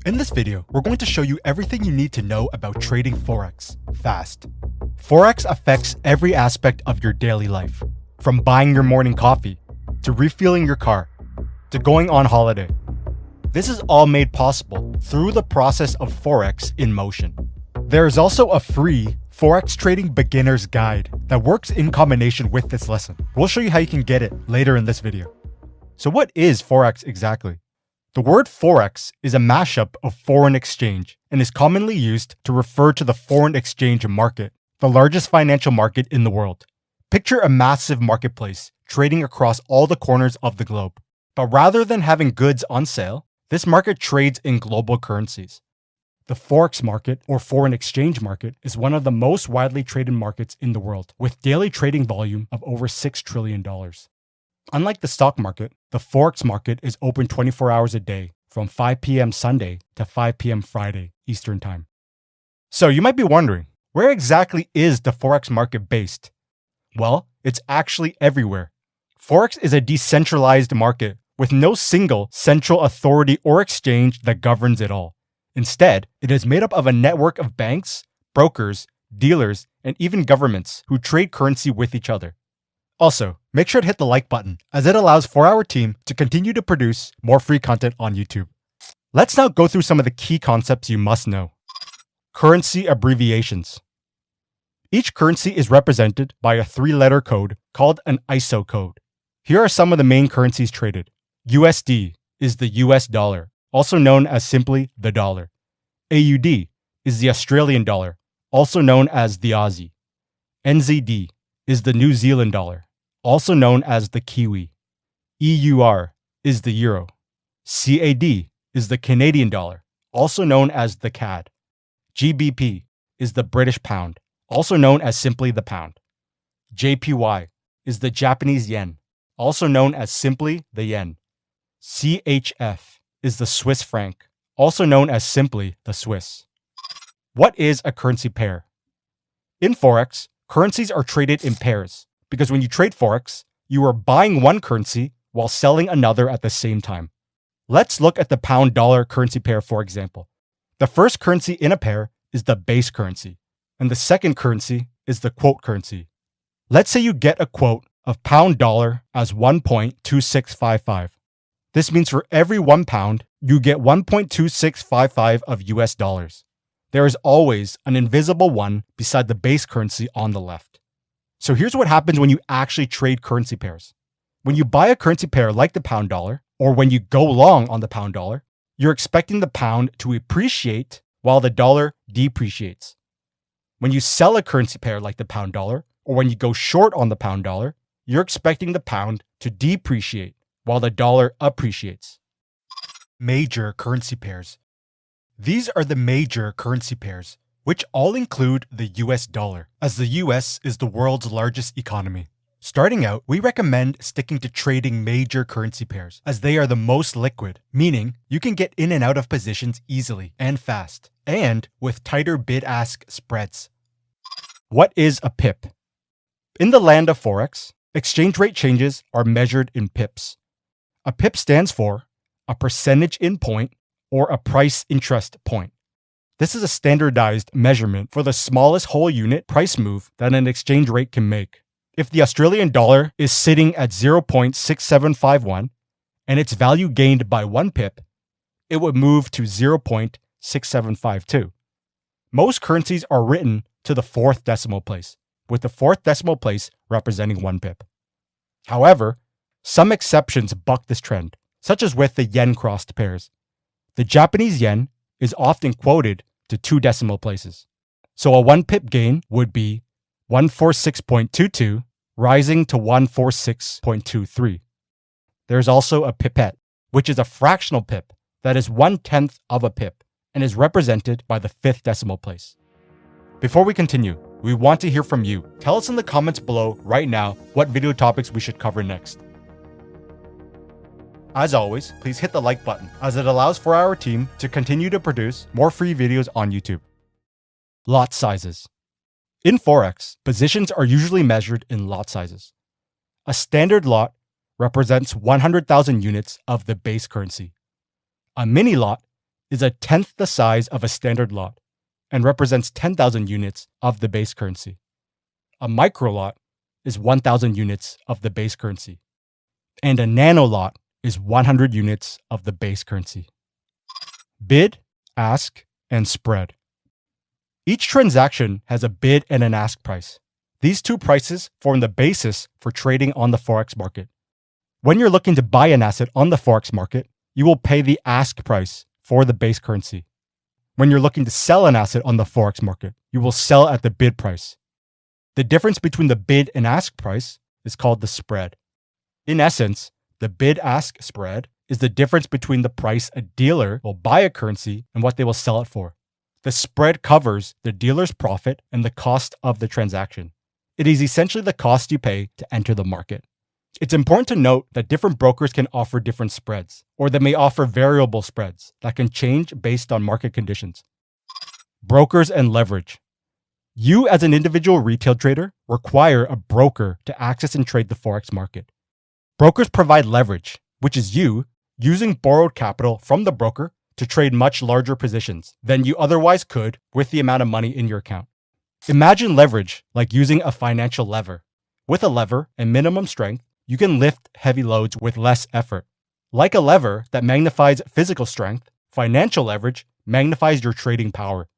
In this video, we're going to show you everything you need to know about trading Forex fast. Forex affects every aspect of your daily life, from buying your morning coffee, to refueling your car, to going on holiday. This is all made possible through the process of Forex in motion. There is also a free Forex trading beginner's guide that works in combination with this lesson. We'll show you how you can get it later in this video. So what is Forex exactly? The word Forex is a mashup of foreign exchange and is commonly used to refer to the foreign exchange market, the largest financial market in the world. Picture a massive marketplace trading across all the corners of the globe. But rather than having goods on sale, this market trades in global currencies. The Forex market, or foreign exchange market, is one of the most widely traded markets in the world, with daily trading volume of over $6 trillion. Unlike the stock market, the Forex market is open 24 hours a day from 5 p.m. Sunday to 5 p.m. Friday Eastern Time. So you might be wondering, where exactly is the Forex market based? Well, it's actually everywhere. Forex is a decentralized market with no single central authority or exchange that governs it all. Instead, it is made up of a network of banks, brokers, dealers, and even governments who trade currency with each other. Also, make sure to hit the like button, as it allows for our team to continue to produce more free content on YouTube. Let's now go through some of the key concepts you must know. Currency abbreviations. Each currency is represented by a 3-letter code called an ISO code. Here are some of the main currencies traded. USD is the US dollar, also known as simply the dollar. AUD is the Australian dollar, also known as the Aussie. NZD is the New Zealand dollar, also known as the Kiwi. EUR is the euro. CAD is the Canadian dollar, also known as the CAD. GBP is the British pound, also known as simply the pound. JPY is the Japanese yen, also known as simply the yen. CHF is the Swiss franc, also known as simply the Swiss. What is a currency pair? In Forex, currencies are traded in pairs because when you trade Forex, you are buying one currency while selling another at the same time. Let's look at the pound-dollar currency pair, for example. The first currency in a pair is the base currency, and the second currency is the quote currency. Let's say you get a quote of pound-dollar as 1.2655. This means for every 1 pound, you get 1.2655 of US dollars. There is always an invisible one beside the base currency on the left. So here's what happens when you actually trade currency pairs. When you buy a currency pair like the pound dollar, or when you go long on the pound dollar, you're expecting the pound to appreciate while the dollar depreciates. When you sell a currency pair like the pound dollar, or when you go short on the pound dollar, you're expecting the pound to depreciate while the dollar appreciates. Major currency pairs. These are the major currency pairs, which all include the US dollar, as the US is the world's largest economy. Starting out, we recommend sticking to trading major currency pairs, as they are the most liquid, meaning you can get in and out of positions easily and fast, and with tighter bid-ask spreads. What is a pip? In the land of Forex, exchange rate changes are measured in pips. A pip stands for a percentage in point or a price interest point. This is a standardized measurement for the smallest whole unit price move that an exchange rate can make. If the Australian dollar is sitting at 0.6751 and its value gained by 1 pip, it would move to 0.6752. Most currencies are written to the 4th decimal place, with the 4th decimal place representing 1 pip. However, some exceptions buck this trend, such as with the yen-crossed pairs. The Japanese yen is often quoted to 2 decimal places. So a 1 pip gain would be 146.22 rising to 146.23. There's also a pipette, which is a fractional pip that is 1/10 of a pip and is represented by the 5th decimal place. Before we continue, we want to hear from you. Tell us in the comments below right now what video topics we should cover next. As always, please hit the like button, as it allows for our team to continue to produce more free videos on YouTube. Lot sizes. In Forex, positions are usually measured in lot sizes. A standard lot represents 100,000 units of the base currency. A mini lot is a tenth the size of a standard lot and represents 10,000 units of the base currency. A micro lot is 1,000 units of the base currency. And a nano lot is 100 units of the base currency. Bid, ask, and spread. Each transaction has a bid and an ask price. These two prices form the basis for trading on the Forex market. When you're looking to buy an asset on the Forex market, you will pay the ask price for the base currency. When you're looking to sell an asset on the Forex market, you will sell at the bid price. The difference between the bid and ask price is called the spread. In essence, the bid-ask spread is the difference between the price a dealer will buy a currency and what they will sell it for. The spread covers the dealer's profit and the cost of the transaction. It is essentially the cost you pay to enter the market. It's important to note that different brokers can offer different spreads, or they may offer variable spreads that can change based on market conditions. Brokers and leverage. You, as an individual retail trader, require a broker to access and trade the Forex market. Brokers provide leverage, which is you using borrowed capital from the broker to trade much larger positions than you otherwise could with the amount of money in your account. Imagine leverage like using a financial lever. With a lever and minimum strength, you can lift heavy loads with less effort. Like a lever that magnifies physical strength, financial leverage magnifies your trading power.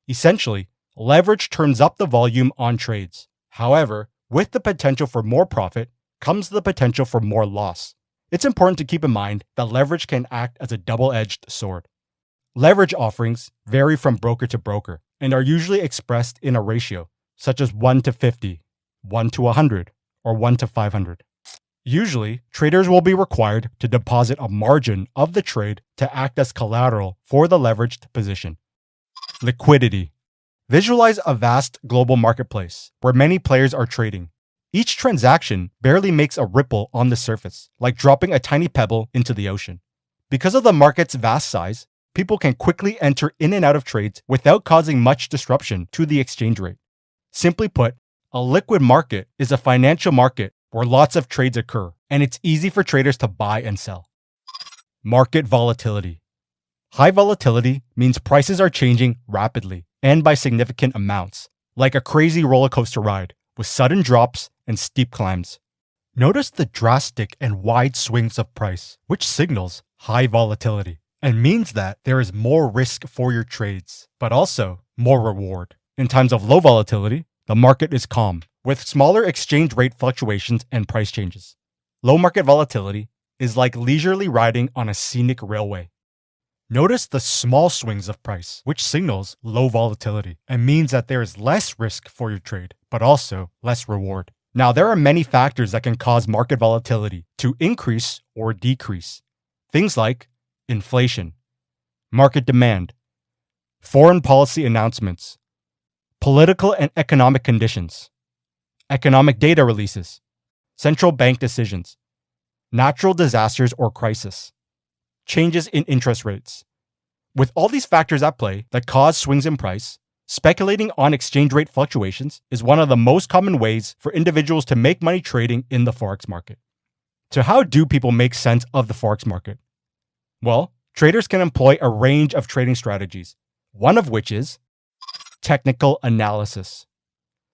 Essentially, leverage turns up the volume on trades. However, with the potential for more profit comes the potential for more loss. It's important to keep in mind that leverage can act as a double-edged sword. Leverage offerings vary from broker to broker and are usually expressed in a ratio, such as 1 to 50, 1 to 100, or 1 to 500. Usually, traders will be required to deposit a margin of the trade to act as collateral for the leveraged position. Liquidity. Visualize a vast global marketplace where many players are trading. Each transaction barely makes a ripple on the surface, like dropping a tiny pebble into the ocean. Because of the market's vast size, people can quickly enter in and out of trades without causing much disruption to the exchange rate. Simply put, a liquid market is a financial market where lots of trades occur, and it's easy for traders to buy and sell. Market volatility. High volatility means prices are changing rapidly and by significant amounts, like a crazy roller coaster ride with sudden drops and steep climbs. Notice the drastic and wide swings of price, which signals high volatility and means that there is more risk for your trades, but also more reward. In times of low volatility, the market is calm, with smaller exchange rate fluctuations and price changes. Low market volatility is like leisurely riding on a scenic railway. Notice the small swings of price, which signals low volatility and means that there is less risk for your trade, but also less reward. Now, there are many factors that can cause market volatility to increase or decrease. Things like inflation, market demand, foreign policy announcements, political and economic conditions, economic data releases, central bank decisions, natural disasters or crisis, changes in interest rates. With all these factors at play that cause swings in price, speculating on exchange rate fluctuations is one of the most common ways for individuals to make money trading in the Forex market. So how do people make sense of the Forex market? Well, traders can employ a range of trading strategies, one of which is technical analysis.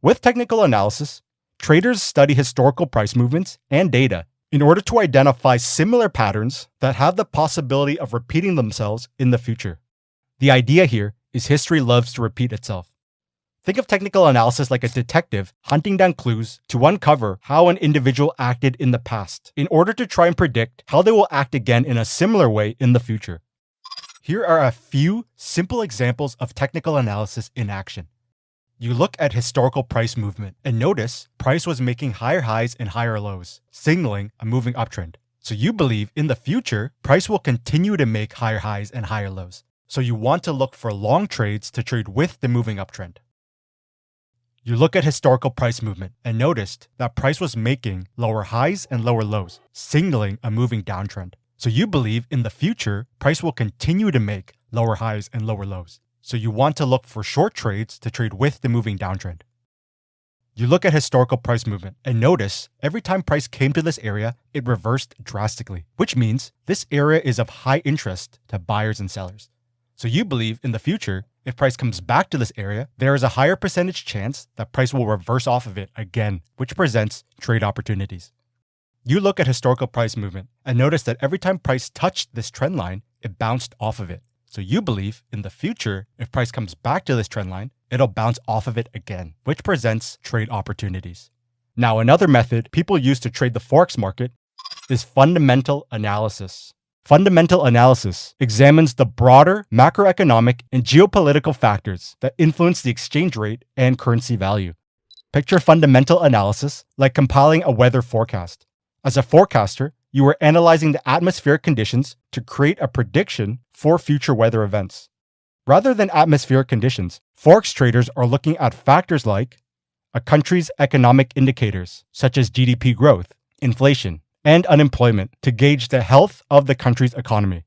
With technical analysis, traders study historical price movements and data in order to identify similar patterns that have the possibility of repeating themselves in the future. The idea here is history loves to repeat itself. Think of technical analysis like a detective hunting down clues to uncover how an individual acted in the past in order to try and predict how they will act again in a similar way in the future. Here are a few simple examples of technical analysis in action. You look at historical price movement and notice price was making higher highs and higher lows, signaling a moving uptrend. So you believe in the future, price will continue to make higher highs and higher lows. So you want to look for long trades to trade with the moving uptrend. You look at historical price movement and noticed that price was making lower highs and lower lows, signaling a moving downtrend. So you believe in the future, price will continue to make lower highs and lower lows. So you want to look for short trades to trade with the moving downtrend. You look at historical price movement and notice every time price came to this area, it reversed drastically, which means this area is of high interest to buyers and sellers. So you believe in the future, if price comes back to this area, there is a higher percentage chance that price will reverse off of it again, which presents trade opportunities. You look at historical price movement and notice that every time price touched this trend line, it bounced off of it. So you believe in the future, if price comes back to this trend line, it'll bounce off of it again, which presents trade opportunities. Now, another method people use to trade the Forex market is fundamental analysis. Fundamental analysis examines the broader macroeconomic and geopolitical factors that influence the exchange rate and currency value. Picture fundamental analysis like compiling a weather forecast. As a forecaster, you are analyzing the atmospheric conditions to create a prediction for future weather events. Rather than atmospheric conditions, Forex traders are looking at factors like a country's economic indicators, such as GDP growth, inflation, and unemployment to gauge the health of the country's economy,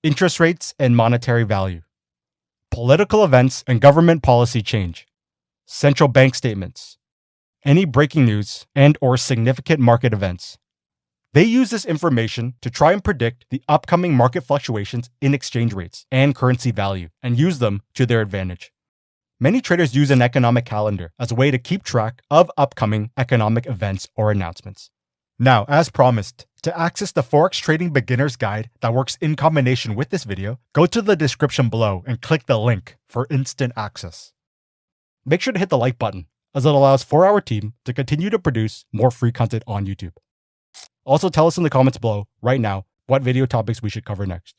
interest rates and monetary value, political events and government policy change, central bank statements, any breaking news and/or significant market events. They use this information to try and predict the upcoming market fluctuations in exchange rates and currency value and use them to their advantage. Many traders use an economic calendar as a way to keep track of upcoming economic events or announcements. Now, as promised, to access the Forex Trading Beginner's Guide that works in combination with this video, go to the description below and click the link for instant access. Make sure to hit the like button, as it allows for our team to continue to produce more free content on YouTube. Also, tell us in the comments below right now what video topics we should cover next.